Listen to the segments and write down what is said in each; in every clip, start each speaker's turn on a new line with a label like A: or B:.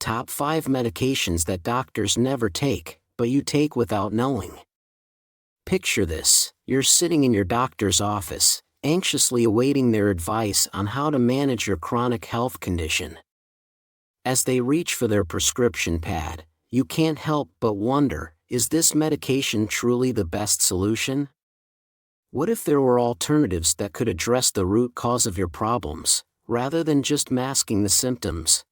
A: top 5 medications that doctors never take, but you take without knowing. Picture this: you're sitting in your doctor's office, anxiously awaiting their advice on how to manage your chronic health condition. As they reach for their prescription pad, you can't help but wonder, is this medication truly the best solution? What if there were alternatives that could address the root cause of your problems, rather than just masking the symptoms?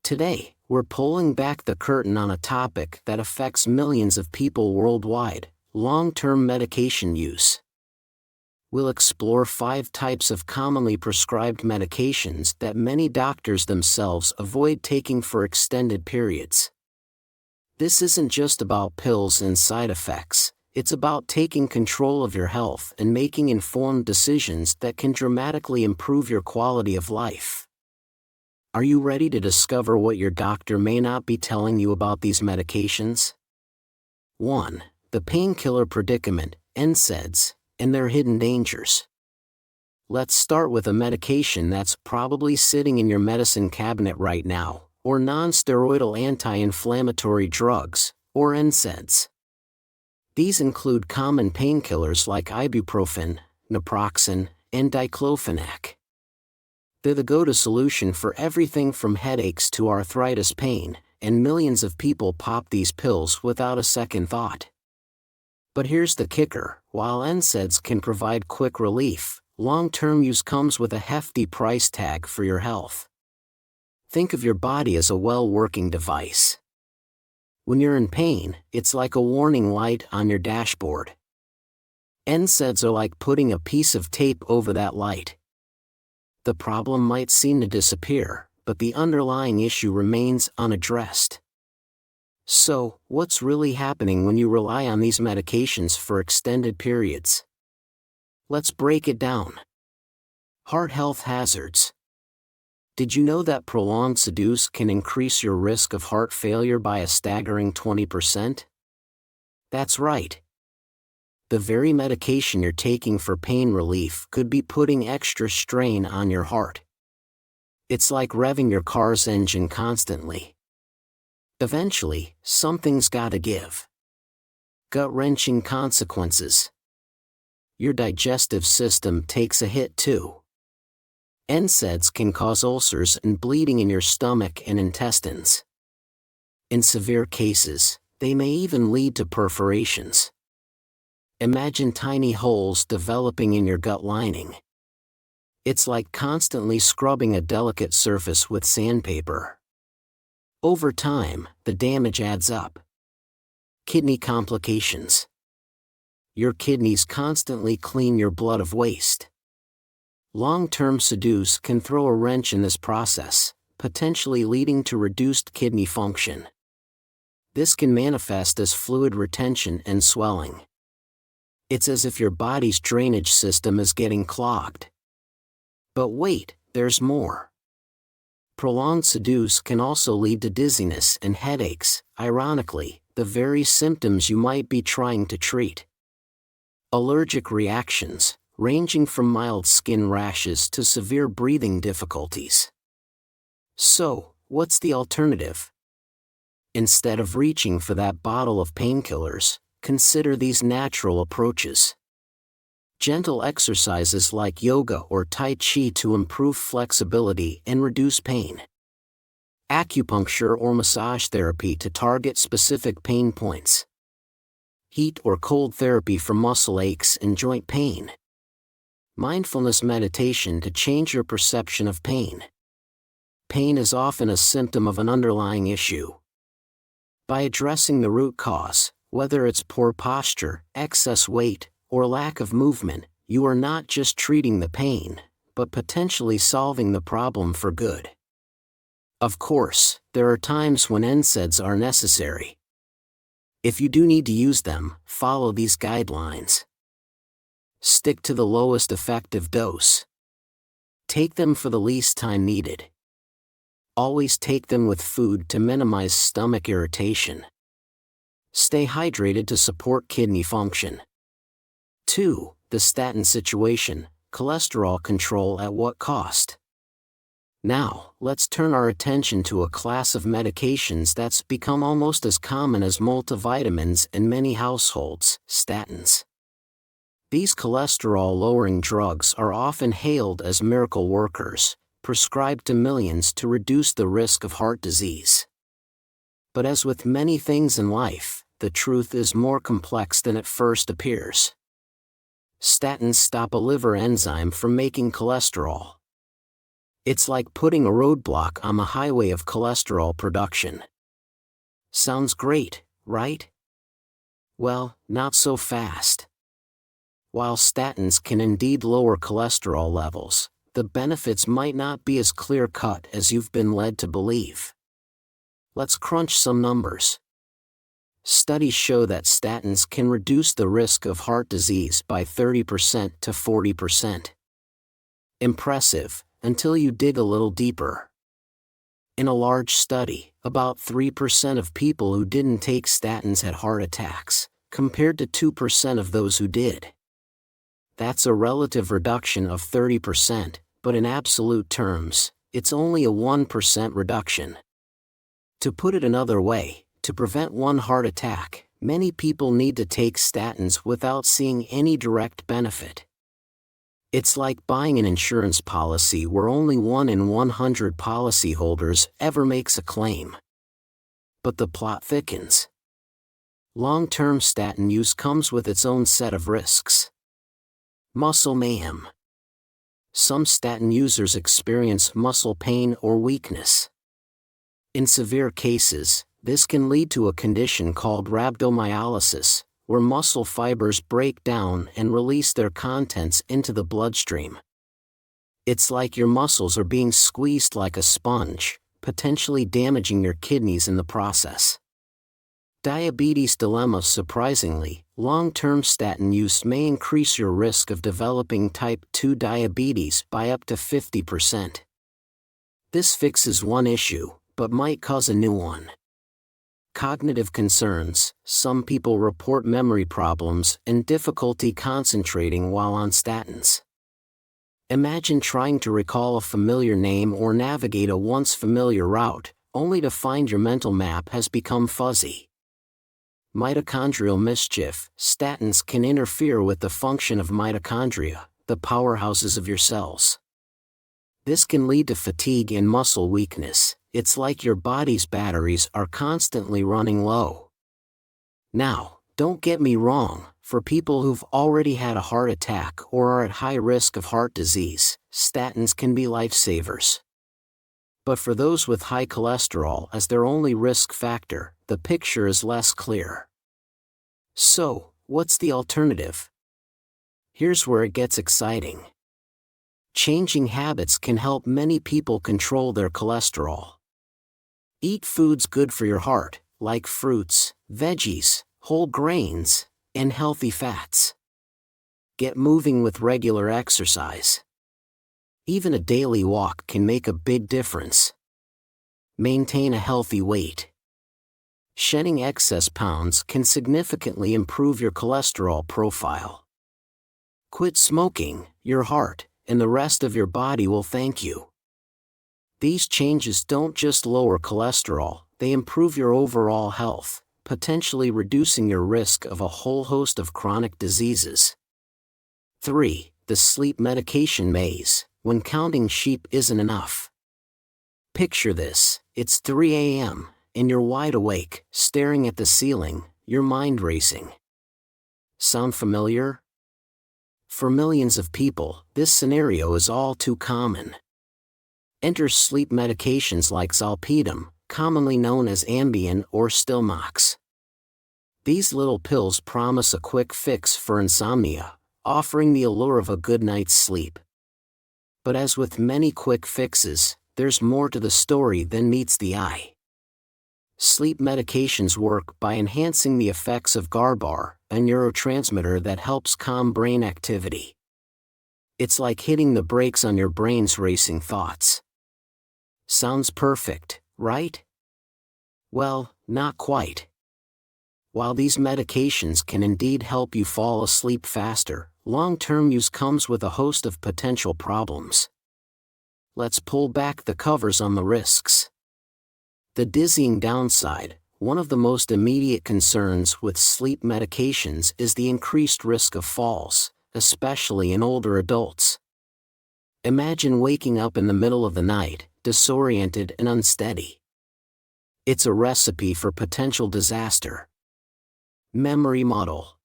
A: Today, we're pulling back the curtain on a topic that affects millions of people worldwide: long-term medication use. We'll explore 5 types of commonly prescribed medications that many doctors themselves avoid taking for extended periods. This isn't just about pills and side effects, it's about taking control of your health and making informed decisions that can dramatically improve your quality of life. Are you ready to discover what your doctor may not be telling you about these medications? 1. The painkiller predicament, NSAIDs, and their hidden dangers. Let's start with a medication that's probably sitting in your medicine cabinet right now, or non-steroidal anti-inflammatory drugs, or NSAIDs. These include common painkillers like ibuprofen, naproxen, and diclofenac. They're the go-to solution for everything from headaches to arthritis pain, and millions of people pop these pills without a second thought. But here's the kicker: while NSAIDs can provide quick relief, long-term use comes with a hefty price tag for your health. Think of your body as a well-working device. When you're in pain, it's like a warning light on your dashboard. NSAIDs are like putting a piece of tape over that light. The problem might seem to disappear, but the underlying issue remains unaddressed. So, what's really happening when you rely on these medications for extended periods? Let's break it down. Heart health hazards. Did you know that prolonged use can increase your risk of heart failure by a staggering 20%? That's right. The very medication you're taking for pain relief could be putting extra strain on your heart. It's like revving your car's engine constantly. Eventually, something's gotta give. Gut-wrenching consequences. Your digestive system takes a hit too. NSAIDs can cause ulcers and bleeding in your stomach and intestines. In severe cases, they may even lead to perforations. Imagine tiny holes developing in your gut lining. It's like constantly scrubbing a delicate surface with sandpaper. Over time, the damage adds up. Kidney complications. Your kidneys constantly clean your blood of waste. Long-term use can throw a wrench in this process, potentially leading to reduced kidney function. This can manifest as fluid retention and swelling. It's as if your body's drainage system is getting clogged. But wait, there's more. Prolonged use can also lead to dizziness and headaches, ironically, the very symptoms you might be trying to treat. Allergic reactions, ranging from mild skin rashes to severe breathing difficulties. So, what's the alternative? Instead of reaching for that bottle of painkillers, consider these natural approaches. Gentle exercises like yoga or Tai Chi to improve flexibility and reduce pain. Acupuncture or massage therapy to target specific pain points. Heat or cold therapy for muscle aches and joint pain. Mindfulness meditation to change your perception of pain. Pain is often a symptom of an underlying issue. By addressing the root cause, whether it's poor posture, excess weight, or lack of movement, you are not just treating the pain, but potentially solving the problem for good. Of course, there are times when NSAIDs are necessary. If you do need to use them, follow these guidelines. Stick to the lowest effective dose. Take them for the least time needed. Always take them with food to minimize stomach irritation. Stay hydrated to support kidney function. 2. The statin situation, cholesterol control at what cost? Now, let's turn our attention to a class of medications that's become almost as common as multivitamins in many households: statins. These cholesterol-lowering drugs are often hailed as miracle workers, prescribed to millions to reduce the risk of heart disease. But as with many things in life, the truth is more complex than it first appears. Statins stop a liver enzyme from making cholesterol. It's like putting a roadblock on the highway of cholesterol production. Sounds great, right? Well, not so fast. While statins can indeed lower cholesterol levels, the benefits might not be as clear-cut as you've been led to believe. Let's crunch some numbers. Studies show that statins can reduce the risk of heart disease by 30% to 40%. Impressive, until you dig a little deeper. In a large study, about 3% of people who didn't take statins had heart attacks, compared to 2% of those who did. That's a relative reduction of 30%, but in absolute terms, it's only a 1% reduction. To put it another way, to prevent one heart attack, many people need to take statins without seeing any direct benefit. It's like buying an insurance policy where only 1 in 100 policyholders ever makes a claim. But the plot thickens. Long-term statin use comes with its own set of risks. Muscle mayhem. Some statin users experience muscle pain or weakness. In severe cases, this can lead to a condition called rhabdomyolysis, where muscle fibers break down and release their contents into the bloodstream. It's like your muscles are being squeezed like a sponge, potentially damaging your kidneys in the process. Diabetes dilemma. Surprisingly, long-term statin use may increase your risk of developing type 2 diabetes by up to 50%. This fixes one issue, but might cause a new one. Cognitive concerns. Some people report memory problems and difficulty concentrating while on statins. Imagine trying to recall a familiar name or navigate a once familiar route, only to find your mental map has become fuzzy. Mitochondrial mischief. Statins can interfere with the function of mitochondria, the powerhouses of your cells. This can lead to fatigue and muscle weakness. It's like your body's batteries are constantly running low. Now, don't get me wrong, for people who've already had a heart attack or are at high risk of heart disease, statins can be lifesavers. But for those with high cholesterol as their only risk factor, the picture is less clear. So, what's the alternative? Here's where it gets exciting. Changing habits can help many people control their cholesterol. Eat foods good for your heart, like fruits, veggies, whole grains, and healthy fats. Get moving with regular exercise. Even a daily walk can make a big difference. Maintain a healthy weight. Shedding excess pounds can significantly improve your cholesterol profile. Quit smoking, your heart and the rest of your body will thank you. These changes don't just lower cholesterol, they improve your overall health, potentially reducing your risk of a whole host of chronic diseases. 3. The sleep medication maze. When counting sheep isn't enough. Picture this: it's 3 a.m., and you're wide awake, staring at the ceiling, your mind racing. Sound familiar? For millions of people, this scenario is all too common. Enter sleep medications like zolpidem, commonly known as Ambien or Stilnox. These little pills promise a quick fix for insomnia, offering the allure of a good night's sleep. But as with many quick fixes, there's more to the story than meets the eye. Sleep medications work by enhancing the effects of GABA, a neurotransmitter that helps calm brain activity. It's like hitting the brakes on your brain's racing thoughts. Sounds perfect, right? Well, not quite. While these medications can indeed help you fall asleep faster, long-term use comes with a host of potential problems. let's pull back the covers on the risks. The dizzying downside. One of the most immediate concerns with sleep medications is the increased risk of falls, especially in older adults. Imagine waking up in the middle of the night, disoriented and unsteady. It's a recipe for potential disaster. Memory muddle.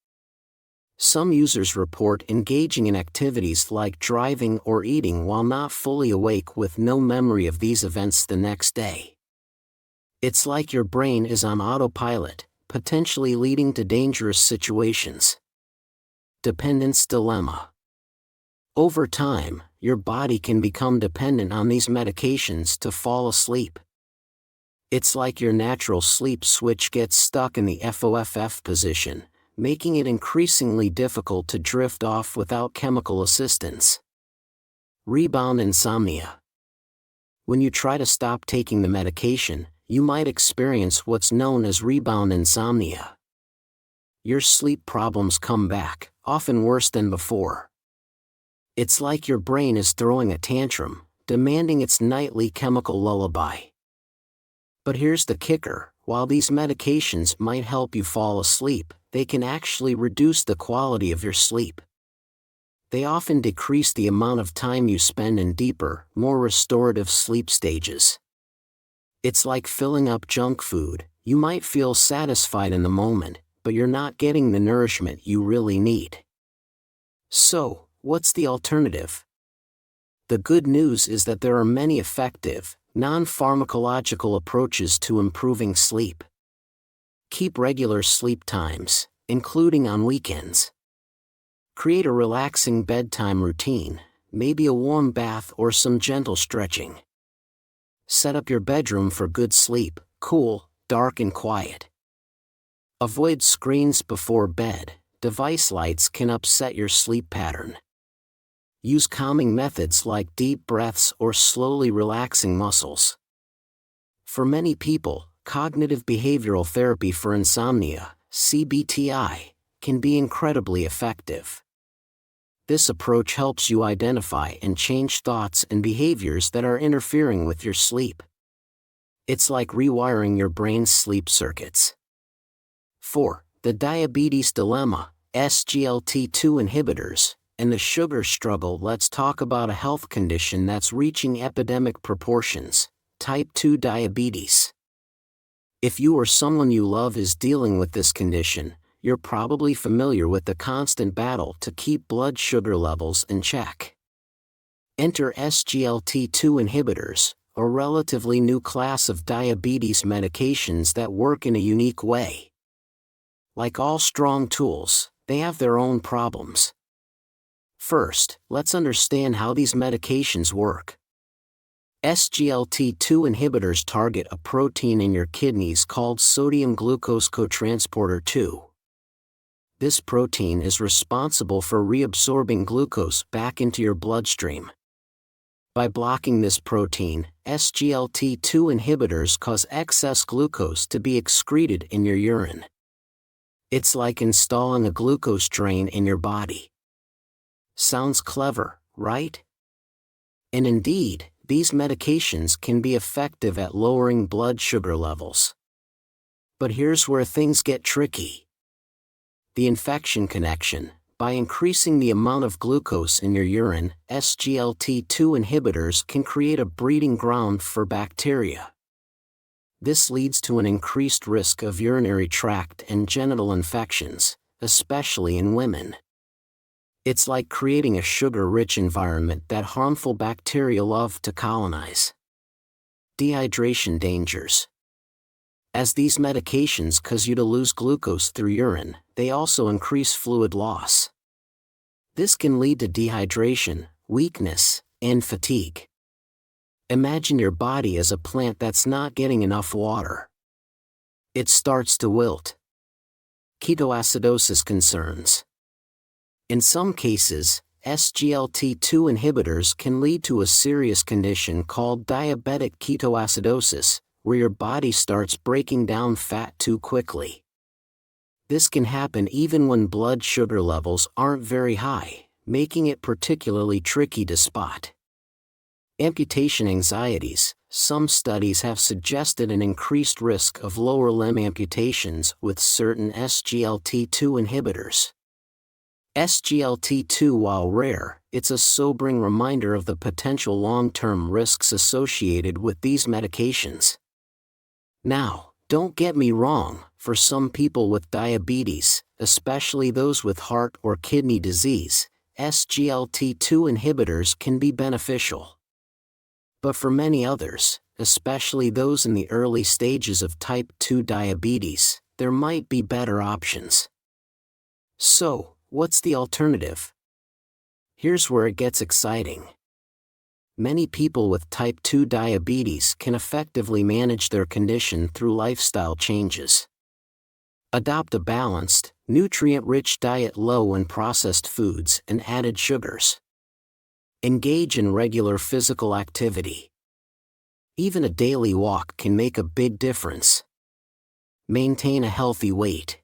A: Some users report engaging in activities like driving or eating while not fully awake with no memory of these events the next day. It's like your brain is on autopilot, potentially leading to dangerous situations. Dependence dilemma. Over time, your body can become dependent on these medications to fall asleep. It's like your natural sleep switch gets stuck in the FOFF position, making it increasingly difficult to drift off without chemical assistance. Rebound insomnia. When you try to stop taking the medication, you might experience what's known as rebound insomnia. Your sleep problems come back, often worse than before. It's like your brain is throwing a tantrum, demanding its nightly chemical lullaby. But here's the kicker: while these medications might help you fall asleep, they can actually reduce the quality of your sleep. They often decrease the amount of time you spend in deeper, more restorative sleep stages. It's like filling up junk food. You might feel satisfied in the moment, but you're not getting the nourishment you really need. So, what's the alternative? The good news is that there are many effective, non-pharmacological approaches to improving sleep. Keep regular sleep times, including on weekends. Create a relaxing bedtime routine, maybe a warm bath or some gentle stretching. Set up your bedroom for good sleep, cool, dark and quiet. Avoid screens before bed. Device lights can upset your sleep pattern. Use calming methods like deep breaths or slowly relaxing muscles. For many people, cognitive behavioral therapy for insomnia, CBTI, can be incredibly effective. This approach helps you identify and change thoughts and behaviors that are interfering with your sleep. It's like rewiring your brain's sleep circuits. 4. The diabetes dilemma, SGLT2 inhibitors, and the sugar struggle. Let's talk about a health condition that's reaching epidemic proportions: type 2 diabetes. If you or someone you love is dealing with this condition, you're probably familiar with the constant battle to keep blood sugar levels in check. Enter SGLT2 inhibitors, a relatively new class of diabetes medications that work in a unique way. Like all strong tools, they have their own problems. First, let's understand how these medications work. SGLT2 inhibitors target a protein in your kidneys called sodium glucose cotransporter 2. This protein is responsible for reabsorbing glucose back into your bloodstream. By blocking this protein, SGLT2 inhibitors cause excess glucose to be excreted in your urine. It's like installing a glucose drain in your body. Sounds clever, right? And indeed, these medications can be effective at lowering blood sugar levels. But here's where things get tricky. The infection connection. By increasing the amount of glucose in your urine, SGLT2 inhibitors can create a breeding ground for bacteria. This leads to an increased risk of urinary tract and genital infections, especially in women. It's like creating a sugar-rich environment that harmful bacteria love to colonize. Dehydration dangers. As these medications cause you to lose glucose through urine, they also increase fluid loss. This can lead to dehydration, weakness, and fatigue. Imagine your body as a plant that's not getting enough water. It starts to wilt. Ketoacidosis concerns. In some cases, SGLT2 inhibitors can lead to a serious condition called diabetic ketoacidosis, where your body starts breaking down fat too quickly. This can happen even when blood sugar levels aren't very high, making it particularly tricky to spot. Amputation anxieties. Some studies have suggested an increased risk of lower limb amputations with certain SGLT2 inhibitors. SGLT2, while rare, it's a sobering reminder of the potential long-term risks associated with these medications. Now, don't get me wrong, for some people with diabetes, especially those with heart or kidney disease, SGLT2 inhibitors can be beneficial. But for many others, especially those in the early stages of type 2 diabetes, there might be better options. So, what's the alternative? Here's where it gets exciting. Many people with type 2 diabetes can effectively manage their condition through lifestyle changes. Adopt a balanced, nutrient-rich diet low in processed foods and added sugars. Engage in regular physical activity. Even a daily walk can make a big difference. Maintain a healthy weight.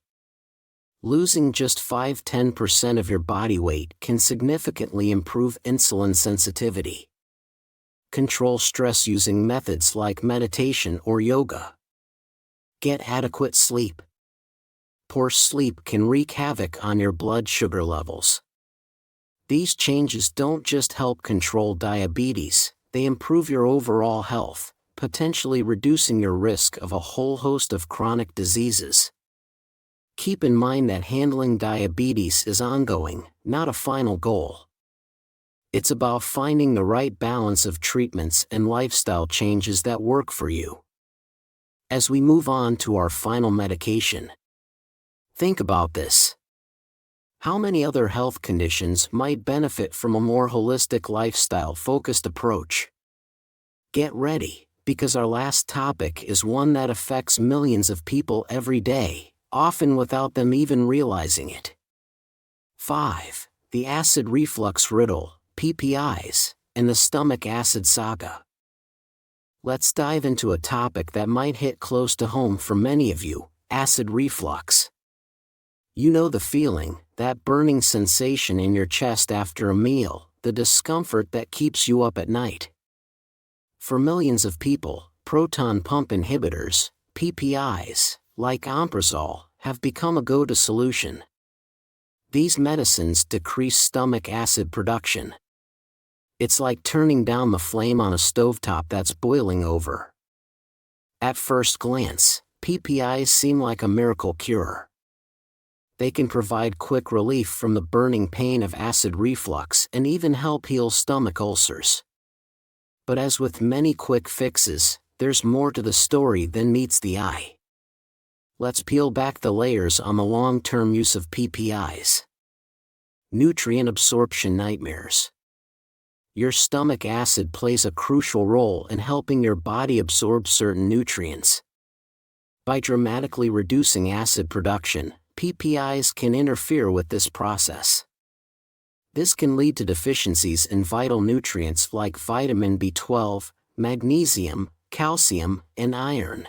A: Losing just 5–10% of your body weight can significantly improve insulin sensitivity. Control stress using methods like meditation or yoga. Get adequate sleep. Poor sleep can wreak havoc on your blood sugar levels. These changes don't just help control diabetes, they improve your overall health, potentially reducing your risk of a whole host of chronic diseases. Keep in mind that handling diabetes is ongoing, not a final goal. It's about finding the right balance of treatments and lifestyle changes that work for you. As we move on to our final medication, think about this. How many other health conditions might benefit from a more holistic lifestyle-focused approach? Get ready, because our last topic is one that affects millions of people every day, often without them even realizing it. 5. The acid reflux riddle, PPIs, and the stomach acid saga. Let's dive into a topic that might hit close to home for many of you: acid reflux. You know the feeling, that burning sensation in your chest after a meal, the discomfort that keeps you up at night. For millions of people, proton pump inhibitors, PPIs, like omeprazole, have become a go-to solution. These medicines decrease stomach acid production. It's like turning down the flame on a stovetop that's boiling over. At first glance, PPIs seem like a miracle cure. They can provide quick relief from the burning pain of acid reflux and even help heal stomach ulcers. But as with many quick fixes, there's more to the story than meets the eye. Let's peel back the layers on the long-term use of PPIs. Nutrient absorption nightmares. Your stomach acid plays a crucial role in helping your body absorb certain nutrients. By dramatically reducing acid production, PPIs can interfere with this process. This can lead to deficiencies in vital nutrients like vitamin B12, magnesium, calcium, and iron.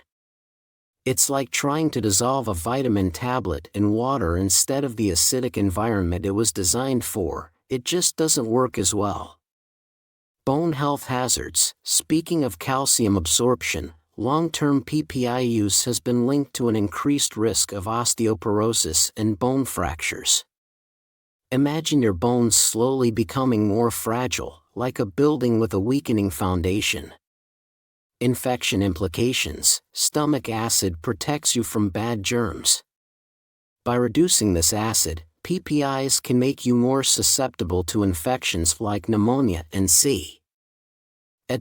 A: It's like trying to dissolve a vitamin tablet in water instead of the acidic environment it was designed for. It just doesn't work as well. Bone health hazards. Speaking of calcium absorption, long-term PPI use has been linked to an increased risk of osteoporosis and bone fractures. Imagine your bones slowly becoming more fragile, like a building with a weakening foundation. Infection implications. Stomach acid protects you from bad germs. By reducing this acid, PPIs can make you more susceptible to infections like pneumonia and C.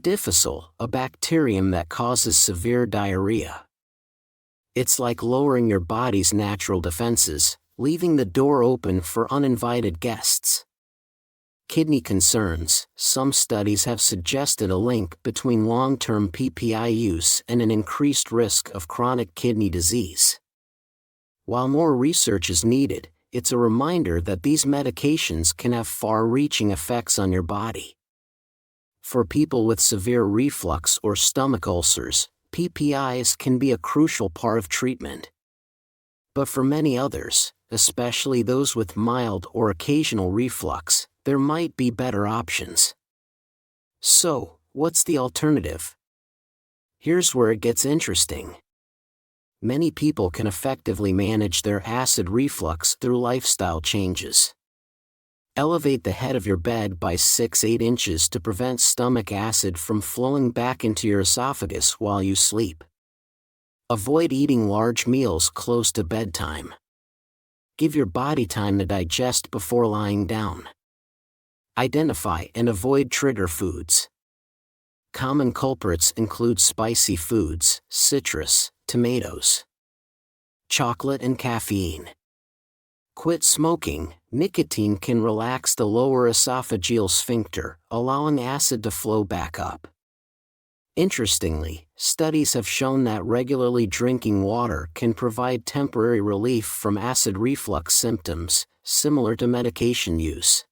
A: difficile, a bacterium that causes severe diarrhea. It's like lowering your body's natural defenses, leaving the door open for uninvited guests. Kidney concerns. Some studies have suggested a link between long-term PPI use and an increased risk of chronic kidney disease. While more research is needed, it's a reminder that these medications can have far-reaching effects on your body. For people with severe reflux or stomach ulcers, PPIs can be a crucial part of treatment. But for many others, especially those with mild or occasional reflux, there might be better options. So, What's the alternative? Here's where it gets interesting. Many people can effectively manage their acid reflux through lifestyle changes. Elevate the head of your bed by 6-8 inches to prevent stomach acid from flowing back into your esophagus while you sleep. Avoid eating large meals close to bedtime. Give your body time to digest before lying down. Identify and avoid trigger foods. Common culprits include spicy foods, citrus, tomatoes, chocolate, and caffeine. Quit smoking. Nicotine can relax the lower esophageal sphincter, allowing acid to flow back up. Interestingly, studies have shown that regularly drinking water can provide temporary relief from acid reflux symptoms, similar to medication use.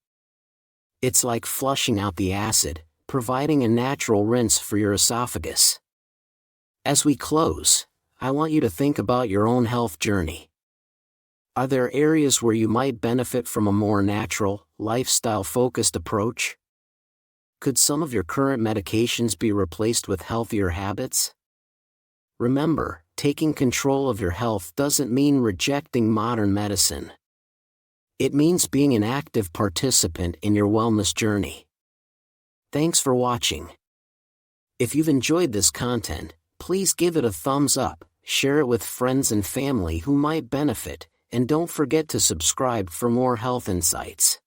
A: It's like flushing out the acid, providing a natural rinse for your esophagus. As we close, I want you to think about your own health journey. Are there areas where you might benefit from a more natural, lifestyle-focused approach? Could some of your current medications be replaced with healthier habits? Remember, taking control of your health doesn't mean rejecting modern medicine. It means being an active participant in your wellness journey. Thanks for watching. If you've enjoyed this content, please give it a thumbs up, share it with friends and family who might benefit, and don't forget to subscribe for more health insights.